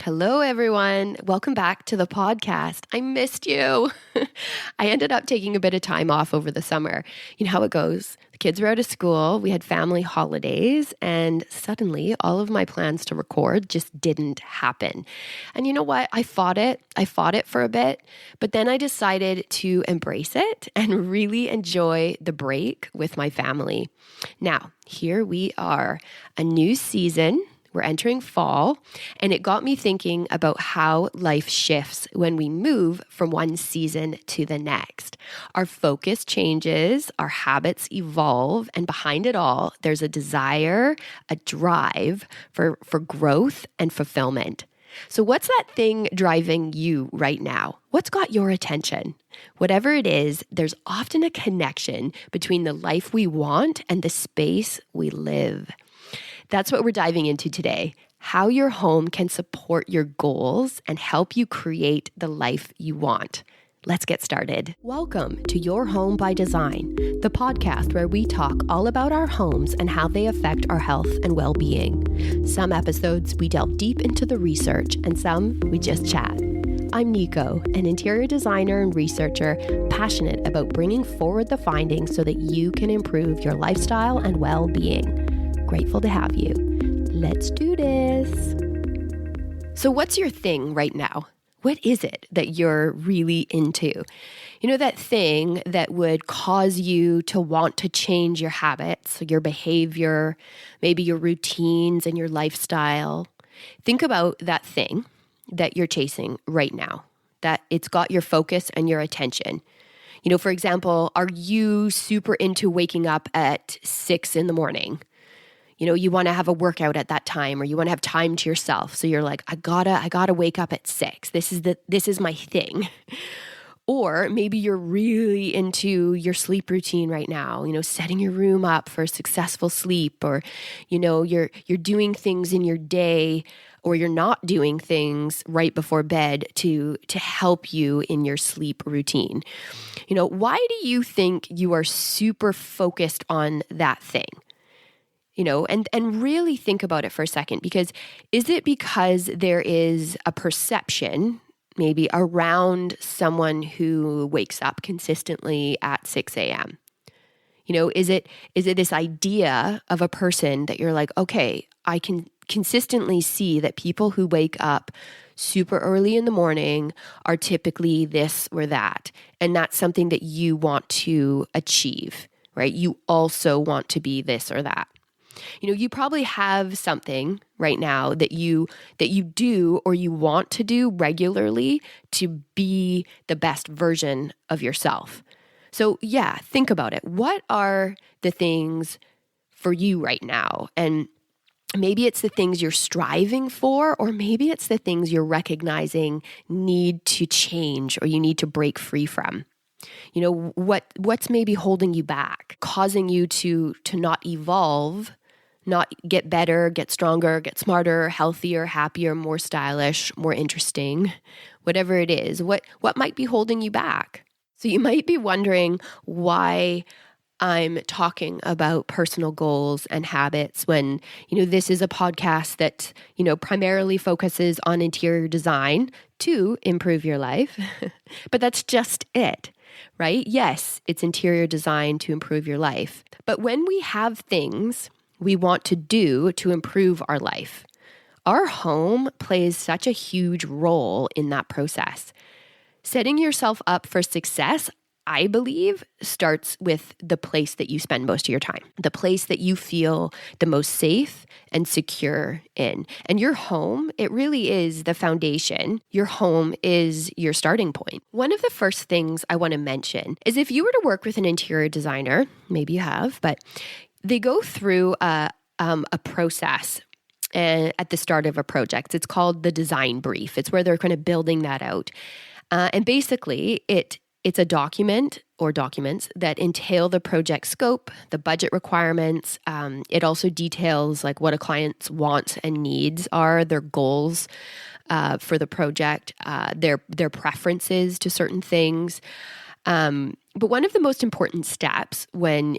Hello, everyone. Welcome back to the podcast. I missed you. I ended up taking a bit of time off over the summer. You know how it goes. The kids were out of school, we had family holidays, and suddenly all of my plans to record just didn't happen. And you know what? I fought it. I fought it for a bit, but then I decided to embrace it and really enjoy the break with my family. Now, here we are, a new season. We're entering fall, and it got me thinking about how life shifts when we move from one season to the next. Our focus changes, our habits evolve, and behind it all, there's a desire, a drive for growth and fulfillment. So what's that thing driving you right now? What's got your attention? Whatever it is, there's often a connection between the life we want and the space we live. That's what we're diving into today, how your home can support your goals and help you create the life you want. Let's get started. Welcome to Your Home by Design, the podcast where we talk all about our homes and how they affect our health and well-being. Some episodes we delve deep into the research and some we just chat. I'm Nico, an interior designer and researcher passionate about bringing forward the findings so that you can improve your lifestyle and well-being. Grateful to have you. Let's do this. So what's your thing right now? What is it that you're really into? You know, that thing that would cause you to want to change your habits, your behavior, maybe your routines and your lifestyle. Think about that thing that you're chasing right now, that it's got your focus and your attention. You know, for example, are you super into waking up at 6 a.m? You know, you want to have a workout at that time, or you want to have time to yourself. So you're like, I gotta wake up at 6. This is my thing. Or maybe you're really into your sleep routine right now, you know, setting your room up for successful sleep, or, you know, you're doing things in your day, or you're not doing things right before bed to help you in your sleep routine. You know, why do you think you are super focused on that thing? You know, and really think about it for a second, because is it because there is a perception maybe around someone who wakes up consistently at 6 a.m.? You know, is it this idea of a person that you're like, okay, I can consistently see that people who wake up super early in the morning are typically this or that, and that's something that you want to achieve, right? You also want to be this or that. You know, you probably have something right now that you do or you want to do regularly to be the best version of yourself. So yeah, think about it. What are the things for you right now? And maybe it's the things you're striving for, or maybe it's the things you're recognizing need to change or you need to break free from. You know, what's maybe holding you back, causing you to not evolve, not get better, get stronger, get smarter, healthier, happier, more stylish, more interesting, whatever it is. What might be holding you back? So you might be wondering why I'm talking about personal goals and habits when, you know, this is a podcast that, you know, primarily focuses on interior design to improve your life. But that's just it, right? Yes, it's interior design to improve your life. But when we have things we want to do to improve our life, our home plays such a huge role in that process. Setting yourself up for success, I believe, starts with the place that you spend most of your time, the place that you feel the most safe and secure in. And your home, it really is the foundation. Your home is your starting point. One of the first things I want to mention is if you were to work with an interior designer, maybe you have, but they go through a process at the start of a project. It's called the design brief. It's where they're kind of building that out. And basically, it's a document or documents that entail the project scope, the budget requirements. It also details like what a client's wants and needs are, their goals for the project, their preferences to certain things. But one of the most important steps when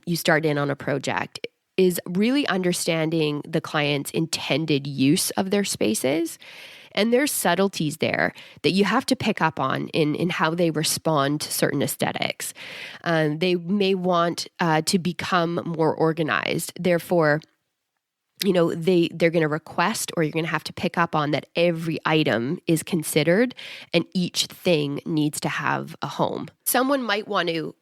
you start in on a project is really understanding the client's intended use of their spaces. And there's subtleties there that you have to pick up on in how they respond to certain aesthetics. They may want to become more organized. Therefore, they're going to request, or you're going to have to pick up on that every item is considered and each thing needs to have a home. Someone might want to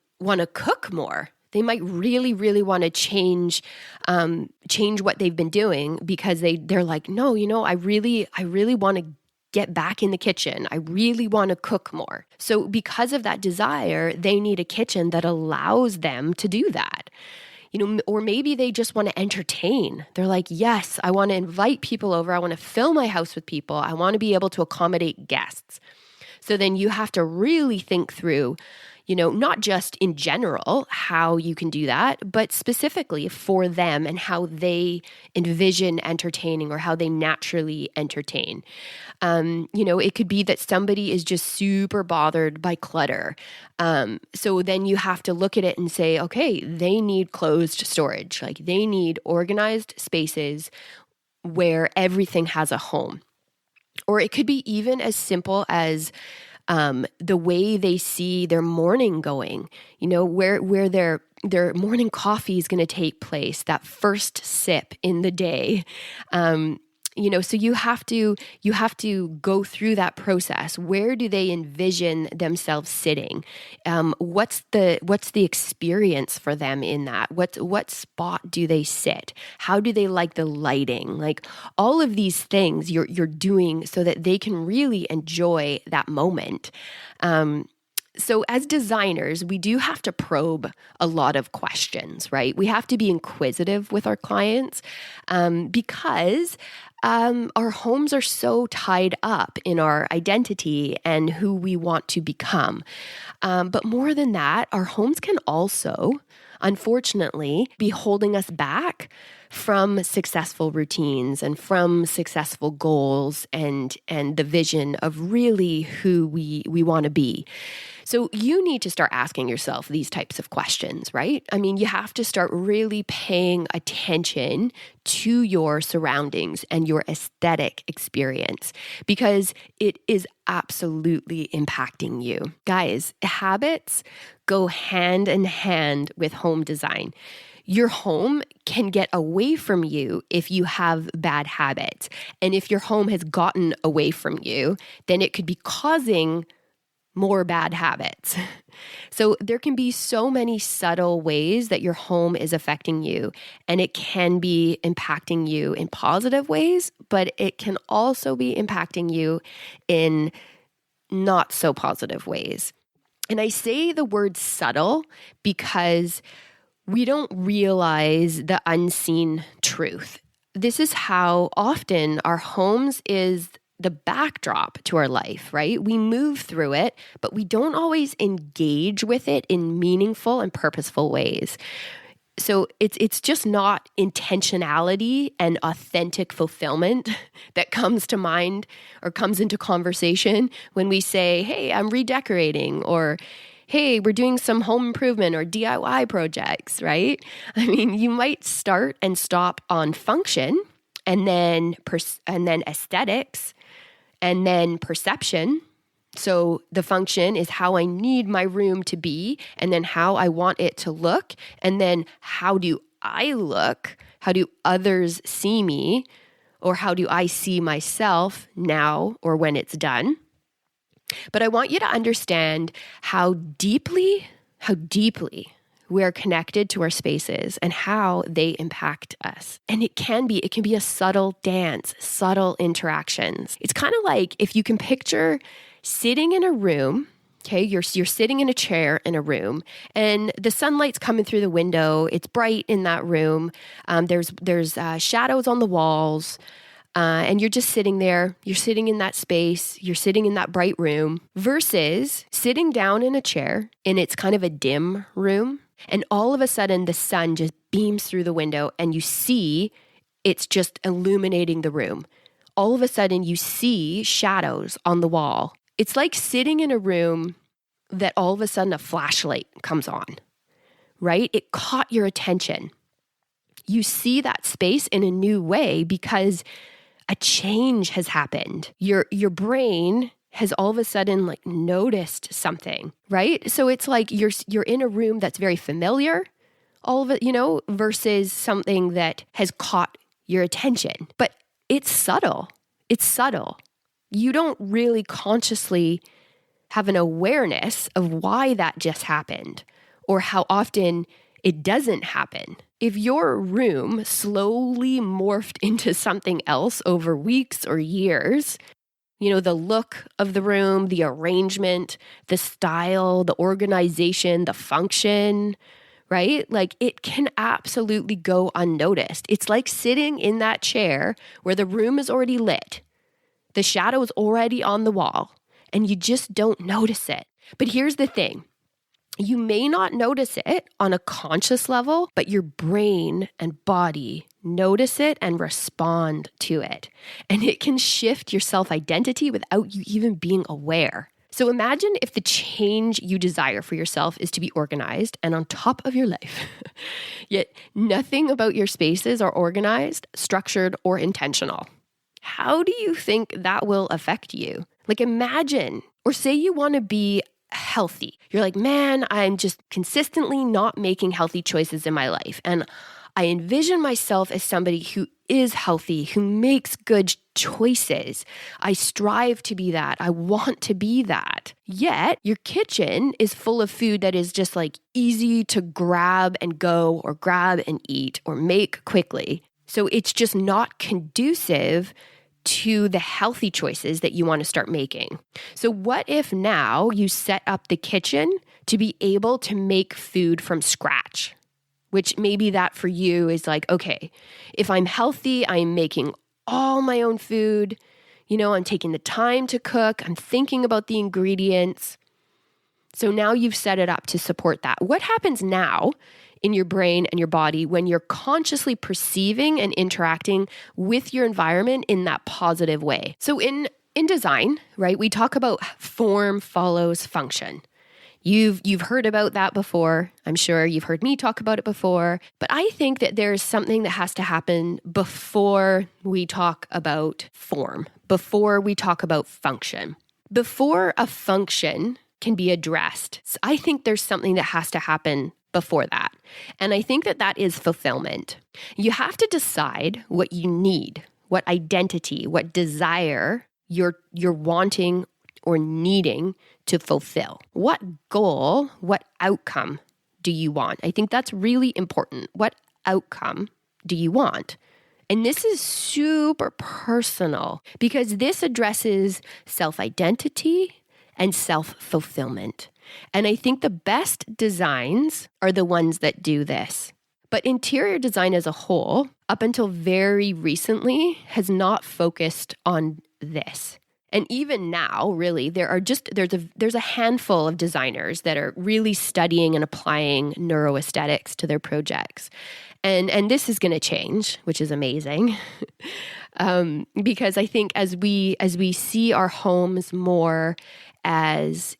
cook more. They might really, really want to change what they've been doing because they're like, no, I really want to get back in the kitchen. I really want to cook more. So because of that desire, they need a kitchen that allows them to do that. Or maybe they just want to entertain. They're like, yes, I want to invite people over. I want to fill my house with people. I want to be able to accommodate guests. So then you have to really think through, not just in general how you can do that, but specifically for them and how they envision entertaining or how they naturally entertain. It could be that somebody is just super bothered by clutter. So then you have to look at it and say, okay, they need closed storage. Like they need organized spaces where everything has a home. Or it could be even as simple as the way they see their morning going, where their morning coffee is going to take place, that first sip in the day. So you have to go through that process. Where do they envision themselves sitting? What's the experience for them in that? What spot do they sit? How do they like the lighting? Like all of these things you're doing so that they can really enjoy that moment. So as designers, we do have to probe a lot of questions, right? We have to be inquisitive with our clients because our homes are so tied up in our identity and who we want to become. But more than that, our homes can also, unfortunately, be holding us back from successful routines and from successful goals and the vision of really who we want to be. So you need to start asking yourself these types of questions, right? I mean, you have to start really paying attention to your surroundings and your aesthetic experience because it is absolutely impacting you. Guys, habits go hand in hand with home design. Your home can get away from you if you have bad habits. And if your home has gotten away from you, then it could be causing more bad habits. So there can be so many subtle ways that your home is affecting you, and it can be impacting you in positive ways, but it can also be impacting you in not so positive ways. And I say the word subtle because we don't realize the unseen truth. This is how often our homes is the backdrop to our life, right? We move through it, but we don't always engage with it in meaningful and purposeful ways. So it's just not intentionality and authentic fulfillment that comes to mind or comes into conversation when we say, hey, I'm redecorating, or hey, we're doing some home improvement or DIY projects, right? I mean, you might start and stop on function and then aesthetics, and then perception. So the function is how I need my room to be, and then how I want it to look, and then how do I look? How do others see me? Or how do I see myself now or when it's done? But I want you to understand how deeply we are connected to our spaces and how they impact us. And it can be a subtle dance, subtle interactions. It's kind of like if you can picture sitting in a room, okay, you're sitting in a chair in a room, and the sunlight's coming through the window. It's bright in that room. There's shadows on the walls. And you're just sitting there, you're sitting in that space, you're sitting in that bright room, versus sitting down in a chair and it's kind of a dim room. And all of a sudden the sun just beams through the window and you see it's just illuminating the room. All of a sudden you see shadows on the wall. It's like sitting in a room that all of a sudden a flashlight comes on, right? It caught your attention. You see that space in a new way because a change has happened. Your brain has all of a sudden like noticed something, right? So it's like you're in a room that's very familiar, all of it, versus something that has caught your attention. But it's subtle. It's subtle. You don't really consciously have an awareness of why that just happened or how often it doesn't happen. If your room slowly morphed into something else over weeks or years, the look of the room, the arrangement, the style, the organization, the function, right? Like it can absolutely go unnoticed. It's like sitting in that chair where the room is already lit. The shadow is already on the wall and you just don't notice it. But here's the thing. You may not notice it on a conscious level, but your brain and body notice it and respond to it. And it can shift your self-identity without you even being aware. So imagine if the change you desire for yourself is to be organized and on top of your life. Yet nothing about your spaces are organized, structured, or intentional. How do you think that will affect you? Like imagine, or say you want to be healthy. You're like, man, I'm just consistently not making healthy choices in my life. And I envision myself as somebody who is healthy, who makes good choices. I strive to be that. I want to be that. Yet your kitchen is full of food that is just like easy to grab and go or grab and eat or make quickly. So it's just not conducive to the healthy choices that you want to start making. So what if now you set up the kitchen to be able to make food from scratch? Which maybe that for you is like, okay, if I'm healthy, I'm making all my own food, I'm taking the time to cook, I'm thinking about the ingredients. So now you've set it up to support that. What happens now in your brain and your body when you're consciously perceiving and interacting with your environment in that positive way? So in design, right, we talk about form follows function. You've heard about that before. I'm sure you've heard me talk about it before. But I think that there's something that has to happen before we talk about form, before we talk about function. Before a function can be addressed, I think there's something that has to happen before that. And I think that is fulfillment. You have to decide what you need, what identity, what desire you're wanting or needing to fulfill. What goal, what outcome do you want? I think that's really important. What outcome do you want? And this is super personal because this addresses self-identity and self-fulfillment. And I think the best designs are the ones that do this. But interior design as a whole, up until very recently, has not focused on this. And even now, really, there's a handful of designers that are really studying and applying neuroaesthetics to their projects. And this is going to change, which is amazing. Because I think as we see our homes more as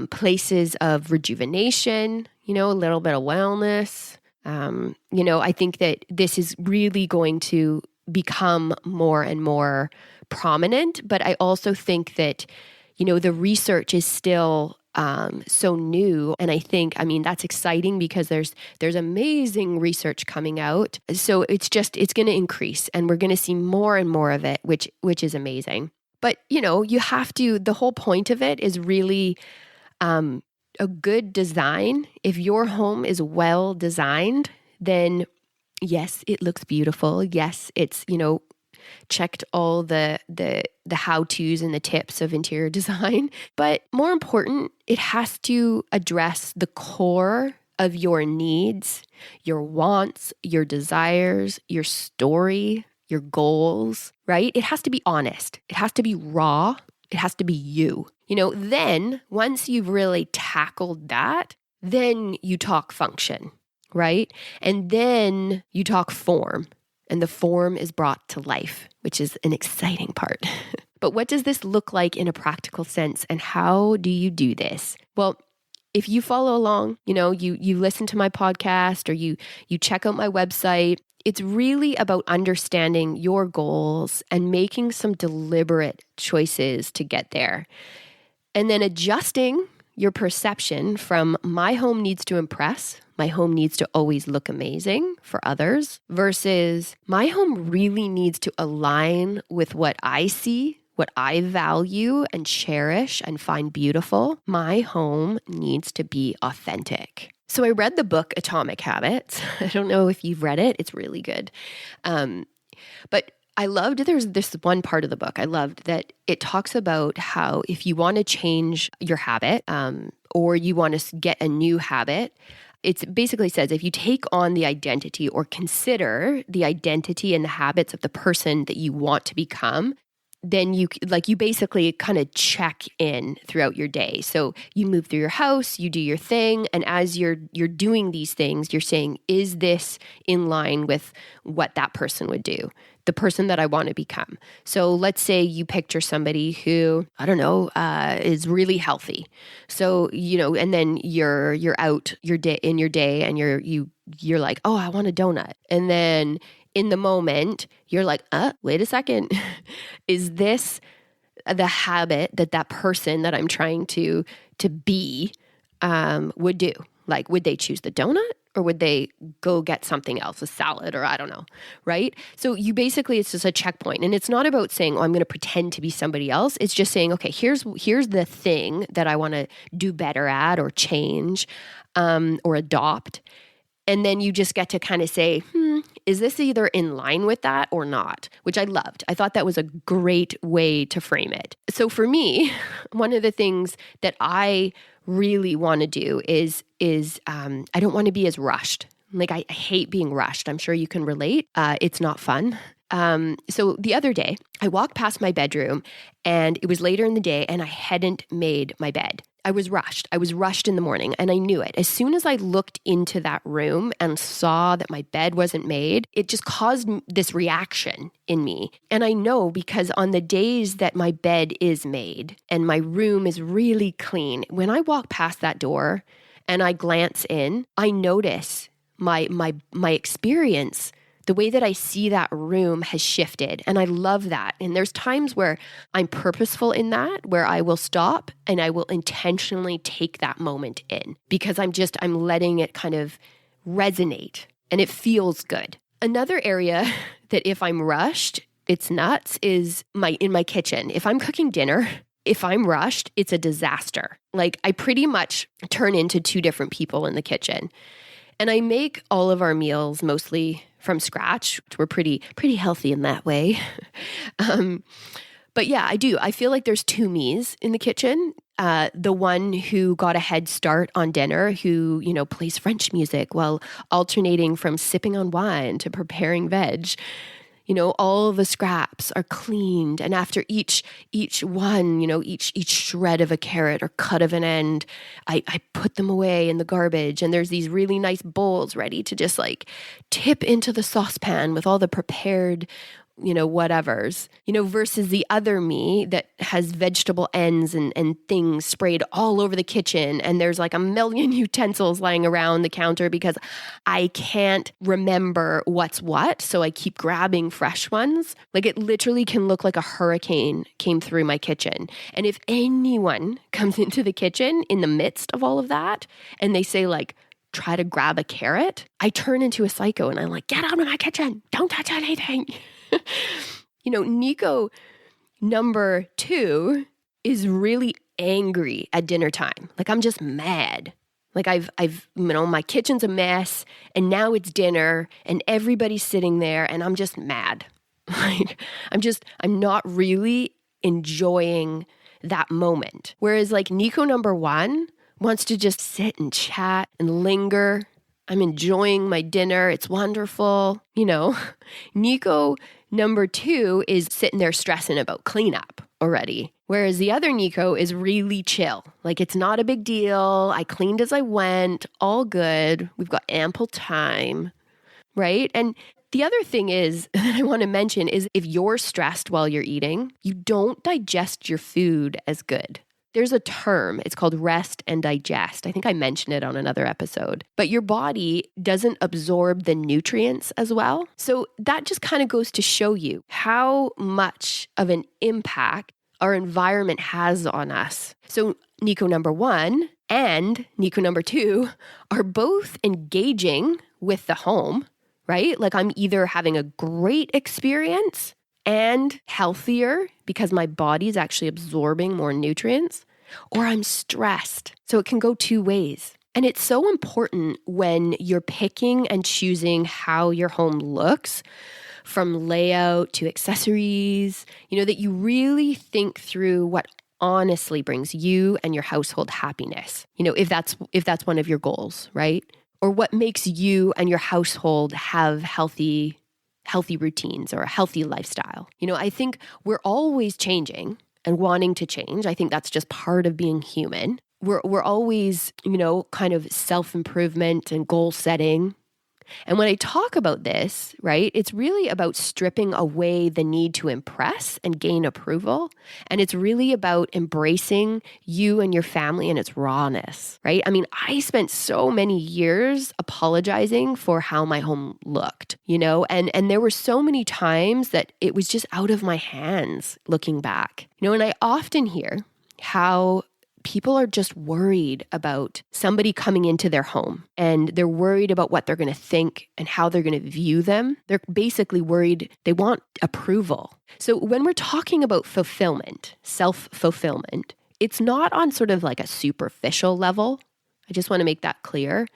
places of rejuvenation, a little bit of wellness, I think that this is really going to become more and more prominent. But I also think that, the research is still so new. And I think, that's exciting because there's amazing research coming out. So it's going to increase and we're going to see more and more of it, which is amazing. But, you have to, the whole point of it is really a good design. If your home is well designed, then yes, it looks beautiful. Yes, it's, checked all the how-tos and the tips of interior design. But more important, it has to address the core of your needs, your wants, your desires, your story, your goals, right? It has to be honest. It has to be raw. It has to be you. Then once you've really tackled that, then you talk function, right? And then you talk form. And the form is brought to life, which is an exciting part. But what does this look like in a practical sense? And how do you do this? Well, if you follow along, you listen to my podcast or you check out my website, it's really about understanding your goals and making some deliberate choices to get there. And then adjusting your perception from my home needs to impress, my home needs to always look amazing for others, versus my home really needs to align with what I see, what I value and cherish and find beautiful. My home needs to be authentic. So I read the book Atomic Habits. I don't know if you've read it. It's really good. But I loved, there's this one part of the book I loved that it talks about how if you want to change your habit or you want to get a new habit, it basically says if you take on the identity or consider the identity and the habits of the person that you want to become, then you basically kind of check in throughout your day. So you move through your house, you do your thing, and as you're doing these things, you're saying, is this in line with what that person would do? The person that I want to become. So let's say you picture somebody who, I don't know, is really healthy. So, and then you're out in your day and you're like, oh, I want a donut. And then in the moment, you're like, wait a second. Is this the habit that person that I'm trying to be would do? Like, would they choose the donut or would they go get something else, a salad or I don't know, right? So it's just a checkpoint. And it's not about saying, oh, I'm going to pretend to be somebody else. It's just saying, okay, here's the thing that I want to do better at or change or adopt. And then you just get to kind of say, is this either in line with that or not? Which I loved. I thought that was a great way to frame it. So for me, one of the things that I really want to do is I don't want to be as rushed. Like I hate being rushed. I'm sure you can relate. It's not fun. So the other day, I walked past my bedroom and it was later in the day and I hadn't made my bed. I was rushed. I was rushed in the morning and I knew it. As soon as I looked into that room and saw that my bed wasn't made, it just caused this reaction in me. And I know because on the days that my bed is made and my room is really clean, when I walk past that door and I glance in, I notice my experience. The way that I see that room has shifted, and I love that. And there's times where I'm purposeful in that, where I will stop and I will intentionally take that moment in because I'm letting it kind of resonate and it feels good. Another area that if I'm rushed, it's nuts is in my kitchen. If I'm cooking dinner, if I'm rushed, it's a disaster. Like I pretty much turn into two different people in the kitchen. And I make all of our meals mostly from scratch. We're pretty healthy in that way. But yeah, I do. I feel like there's two me's in the kitchen. The one who got a head start on dinner, who, plays French music while alternating from sipping on wine to preparing veg. All the scraps are cleaned. And after each one, each shred of a carrot or cut of an end, I put them away in the garbage. And there's these really nice bowls ready to just like tip into the saucepan with all the prepared whatevers, versus the other me that has vegetable ends and things sprayed all over the kitchen. And there's like a million utensils lying around the counter because I can't remember what's what. So I keep grabbing fresh ones. Like it literally can look like a hurricane came through my kitchen. And if anyone comes into the kitchen in the midst of all of that and they say like, try to grab a carrot, I turn into a psycho and I'm like, get out of my kitchen. Don't touch anything. Nico number 2 is really angry at dinner time. Like I'm just mad. Like I've my kitchen's a mess and now it's dinner and everybody's sitting there and I'm just mad. Like I'm not really enjoying that moment. Whereas like Nico number 1 wants to just sit and chat and linger. I'm enjoying my dinner. It's wonderful. Nico number 2 is sitting there stressing about cleanup already. Whereas the other Nico is really chill. Like it's not a big deal. I cleaned as I went. All good. We've got ample time. Right? And the other thing is that I want to mention is if you're stressed while you're eating, you don't digest your food as good. there's a term, it's called rest and digest. I think I mentioned it on another episode, but your body doesn't absorb the nutrients as well. So that just kind of goes to show you how much of an impact our environment has on us. So Nico number 1 and Nico number 2 are both engaging with the home, right? Like I'm either having a great experience and healthier because my body's actually absorbing more nutrients, or I'm stressed. So it can go two ways. And it's so important when you're picking and choosing how your home looks, from layout to accessories, that you really think through what honestly brings you and your household happiness. If that's one of your goals, right? Or what makes you and your household have healthy routines or a healthy lifestyle. I think we're always changing and wanting to change. I think that's just part of being human. We're always, kind of self-improvement and goal setting. And when I talk about this, right, it's really about stripping away the need to impress and gain approval. And it's really about embracing you and your family in its rawness, right? I mean, I spent so many years apologizing for how my home looked, and there were so many times that it was just out of my hands looking back, and I often hear how people are just worried about somebody coming into their home, and they're worried about what they're going to think and how they're going to view them. They're basically worried. They want approval. So when we're talking about fulfillment, self-fulfillment, it's not on sort of like a superficial level. I just want to make that clear.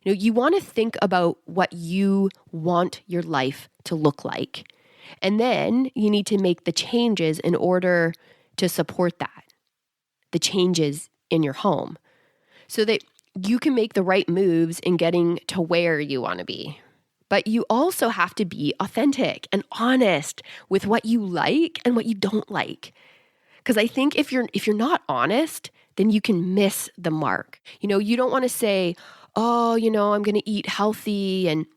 You want to think about what you want your life to look like. And then you need to make the changes in order to support that. The changes in your home so that you can make the right moves in getting to where you want to be. But you also have to be authentic and honest with what you like and what you don't like. Because I think if you're not honest, then you can miss the mark. You don't want to say, oh, I'm going to eat healthy and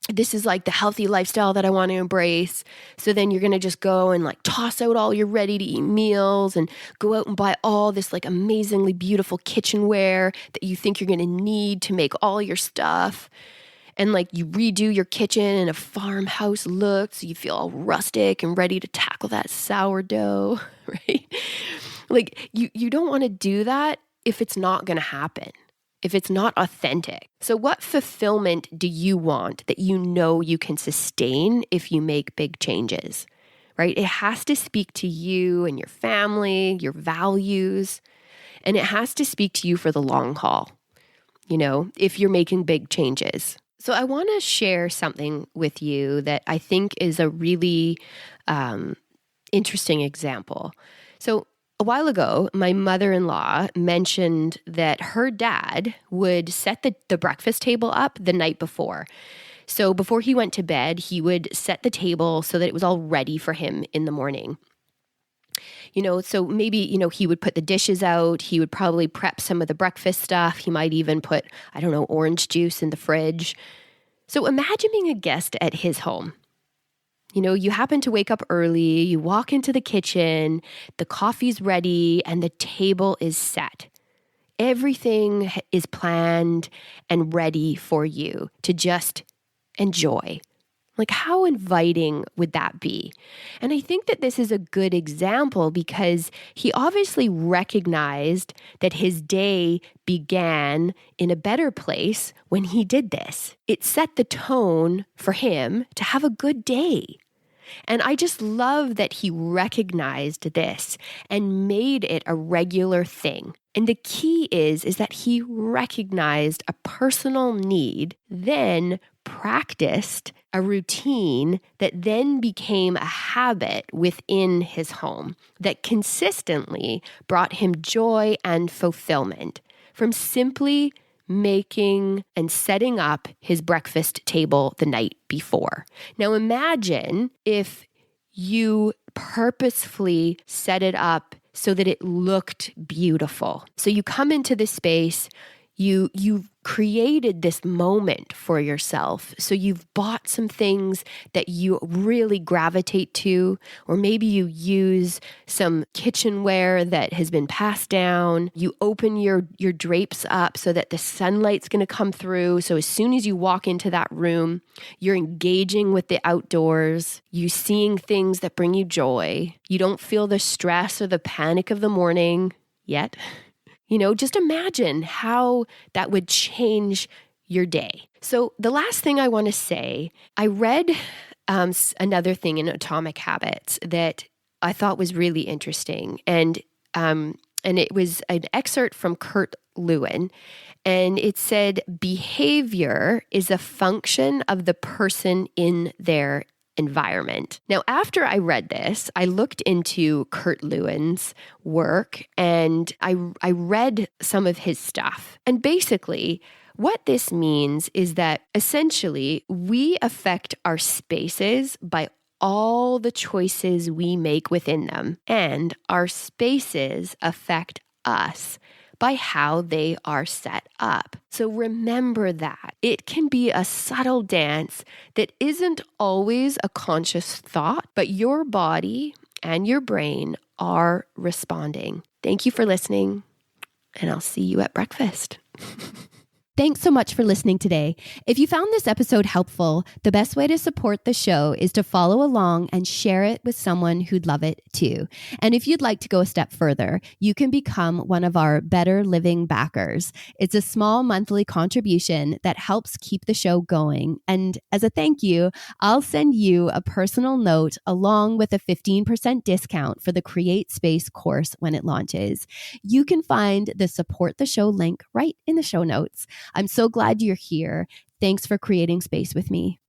this is like the healthy lifestyle that I want to embrace. So then you're going to just go and like toss out all your ready to eat meals and go out and buy all this like amazingly beautiful kitchenware that you think you're going to need to make all your stuff. And like you redo your kitchen in a farmhouse look so you feel all rustic and ready to tackle that sourdough, right? Like you don't want to do that if it's not going to happen. If it's not authentic. So what fulfillment do you want that you can sustain if you make big changes, right? It has to speak to you and your family, your values, and it has to speak to you for the long haul, if you're making big changes. So I want to share something with you that I think is a really interesting example. So a while ago, my mother-in-law mentioned that her dad would set the breakfast table up the night before. So before he went to bed, he would set the table so that it was all ready for him in the morning. So maybe, he would put the dishes out. He would probably prep some of the breakfast stuff. He might even put, orange juice in the fridge. So imagine being a guest at his home. You happen to wake up early, you walk into the kitchen, the coffee's ready, and the table is set. Everything is planned and ready for you to just enjoy. Like, how inviting would that be? And I think that this is a good example because he obviously recognized that his day began in a better place when he did this. It set the tone for him to have a good day. And I just love that he recognized this and made it a regular thing. And the key is that he recognized a personal need, then practiced a routine that then became a habit within his home that consistently brought him joy and fulfillment from simply making and setting up his breakfast table the night before. Now imagine if you purposefully set it up so that it looked beautiful. So you come into this space, You've created this moment for yourself. So you've bought some things that you really gravitate to, or maybe you use some kitchenware that has been passed down. You open your drapes up so that the sunlight's going to come through. So as soon as you walk into that room, you're engaging with the outdoors. You seeing things that bring you joy. You don't feel the stress or the panic of the morning yet. Just imagine how that would change your day. So the last thing I want to say, I read another thing in Atomic Habits that I thought was really interesting. And it was an excerpt from Kurt Lewin. And it said, behavior is a function of the person in their environment. Now, after I read this, I looked into Kurt Lewin's work and I read some of his stuff. And basically, what this means is that essentially we affect our spaces by all the choices we make within them, and our spaces affect us by how they are set up. So remember that. It can be a subtle dance that isn't always a conscious thought, but your body and your brain are responding. Thank you for listening, and I'll see you at breakfast. Thanks so much for listening today. If you found this episode helpful, the best way to support the show is to follow along and share it with someone who'd love it too. And if you'd like to go a step further, you can become one of our Better Living backers. It's a small monthly contribution that helps keep the show going. And as a thank you, I'll send you a personal note along with a 15% discount for the Create Space course when it launches. You can find the Support the Show link right in the show notes. I'm so glad you're here. Thanks for creating space with me.